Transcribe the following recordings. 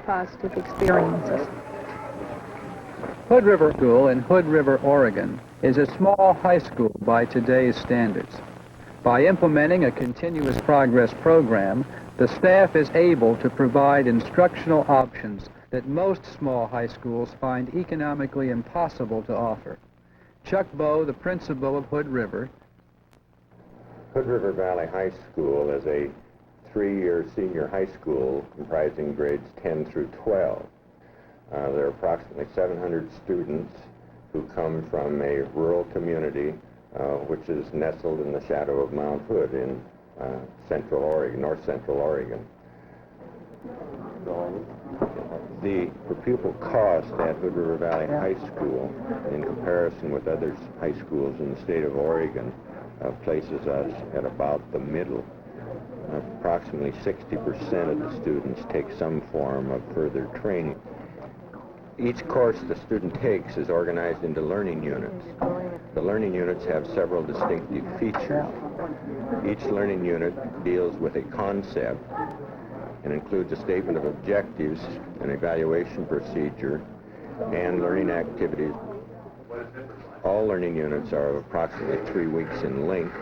positive experiences. Hood River School in Hood River, Oregon, is a small high school by today's standards. By implementing a continuous progress program, the staff is able to provide instructional options that most small high schools find economically impossible to offer. Chuck Bowe, the principal of Hood River. Hood River Valley High School is a 3-year senior high school comprising grades 10 through 12. There are approximately 700 students who come from a rural community which is nestled in the shadow of Mount Hood in central Oregon, north central Oregon. The per pupil cost at Hood River Valley High School, in comparison with other high schools in the state of Oregon, places us at about the middle. Approximately 60% of the students take some form of further training. Each course the student takes is organized into learning units. The learning units have several distinctive features. Each learning unit deals with a concept and includes a statement of objectives, an evaluation procedure, and learning activities. All learning units are approximately 3 weeks in length.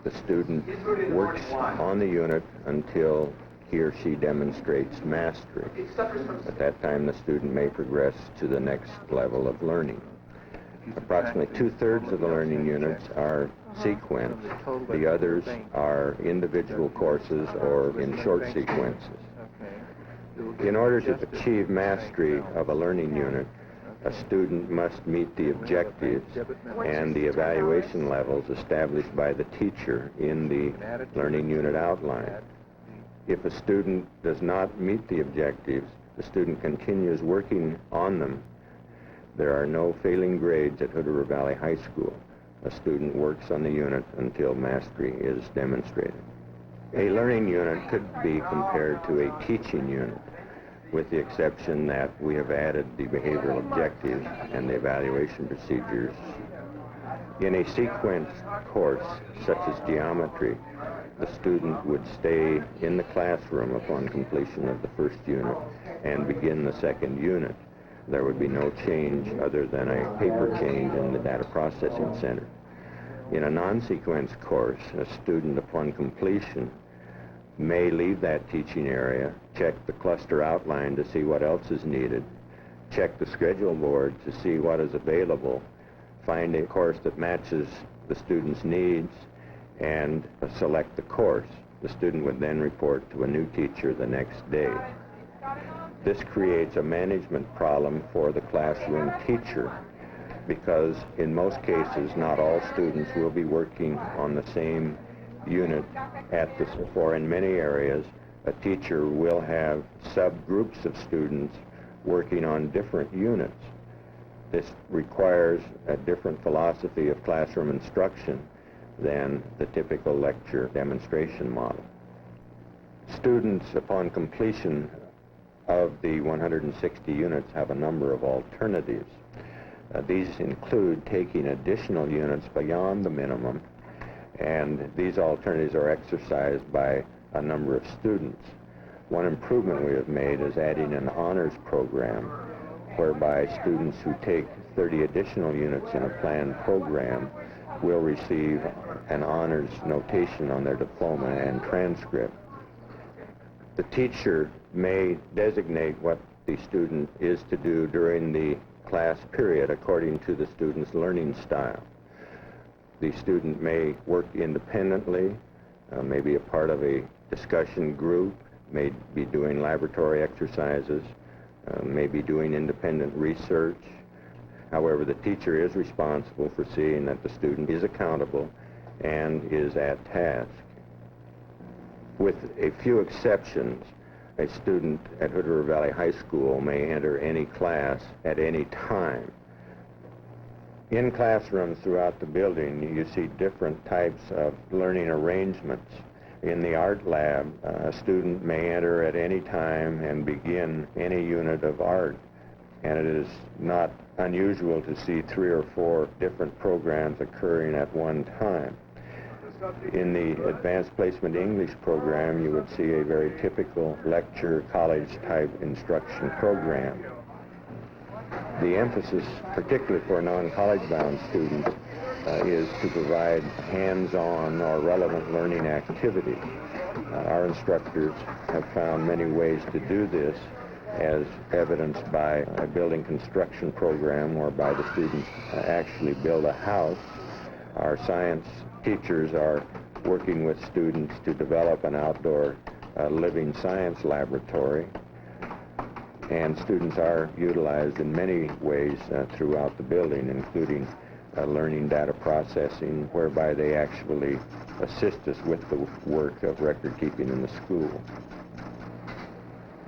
The student works on the unit until he or she demonstrates mastery. At that time, the student may progress to the next level of learning. Approximately 2/3 of the learning units are sequenced. The others are individual courses or in short sequences. In order to achieve mastery of a learning unit, a student must meet the objectives and the evaluation levels established by the teacher in the learning unit outline. If a student does not meet the objectives, the student continues working on them. There are no failing grades at Hood River Valley High School. A student works on the unit until mastery is demonstrated. A learning unit could be compared to a teaching unit, with the exception that we have added the behavioral objectives and the evaluation procedures. In a sequenced course, such as geometry, the student would stay in the classroom upon completion of the first unit and begin the second unit. There would be no change other than a paper change in the data processing center. In a non-sequenced course, a student upon completion may leave that teaching area, check the cluster outline to see what else is needed, check the schedule board to see what is available, find a course that matches the student's needs, and select the course. The student would then report to a new teacher the next day. This creates a management problem for the classroom teacher because in most cases not all students will be working on the same unit for in many areas a teacher will have subgroups of students working on different units. This requires a different philosophy of classroom instruction than the typical lecture demonstration model. Students upon completion of the 160 units have a number of alternatives. These include taking additional units beyond the minimum, and these alternatives are exercised by a number of students. One improvement we have made is adding an honors program whereby students who take 30 additional units in a planned program will receive an honors notation on their diploma and transcript. The teacher may designate what the student is to do during the class period according to the student's learning style. The student may work independently, may be a part of a discussion group, may be doing laboratory exercises, may be doing independent research. However, the teacher is responsible for seeing that the student is accountable and is at task. With a few exceptions, a student at Hood River Valley High School may enter any class at any time. In classrooms throughout the building, you see different types of learning arrangements. In the art lab, a student may enter at any time and begin any unit of art. And it is not unusual to see 3 or 4 different programs occurring at one time. In the Advanced Placement English program, you would see a very typical lecture, college-type instruction program. The emphasis, particularly for non-college bound students, is to provide hands-on or relevant learning activity. Our instructors have found many ways to do this, as evidenced by a building construction program whereby the students actually build a house. Our science teachers are working with students to develop an outdoor living science laboratory, and students are utilized in many ways throughout the building, including learning data processing, whereby they actually assist us with the work of record keeping in the school.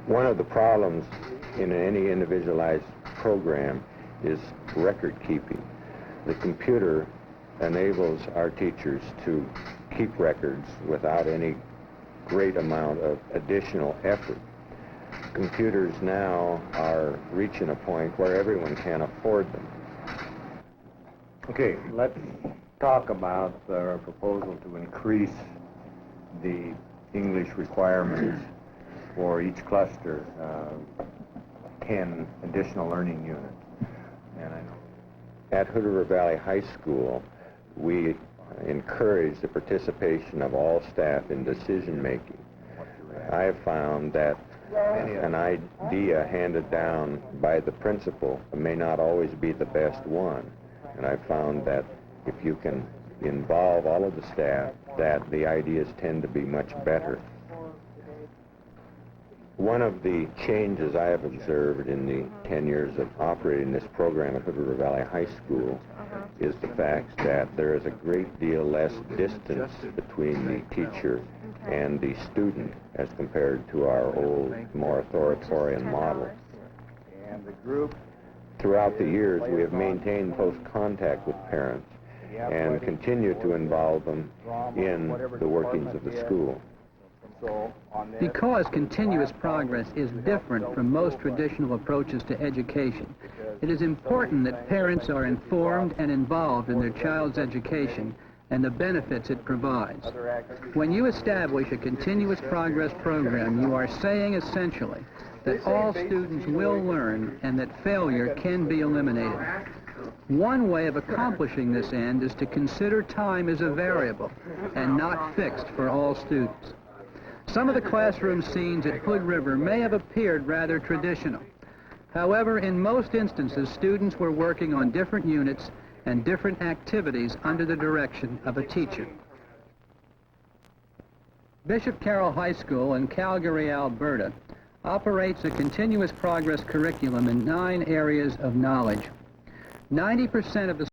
One of the problems in any individualized program is record keeping. The computer enables our teachers to keep records without any great amount of additional effort. Computers now are reaching a point where everyone can afford them. Okay, let's talk about our proposal to increase the English requirements for each cluster, 10 additional learning units. And I know at Hood River Valley High School, we encourage the participation of all staff in decision making. I have found that an idea handed down by the principal may not always be the best one. And I've found that if you can involve all of the staff, that the ideas tend to be much better. One of the changes I have observed in the 10 years of operating this program at Hood River Valley High School is the fact that there is a great deal less distance between the teacher and the student as compared to our old, more authoritarian model. and the group. Throughout the years, we have maintained close contact with parents and continue to involve them in the workings of the school. Because continuous progress is different from most traditional approaches to education, it is important that parents are informed and involved in their child's education and the benefits it provides. When you establish a continuous progress program, you are saying essentially that all students will learn and that failure can be eliminated. One way of accomplishing this end is to consider time as a variable and not fixed for all students. Some of the classroom scenes at Hood River may have appeared rather traditional. However, in most instances, students were working on different units and different activities under the direction of a teacher. Bishop Carroll High School in Calgary, Alberta, operates a continuous progress curriculum in 9 areas of knowledge. 90% of the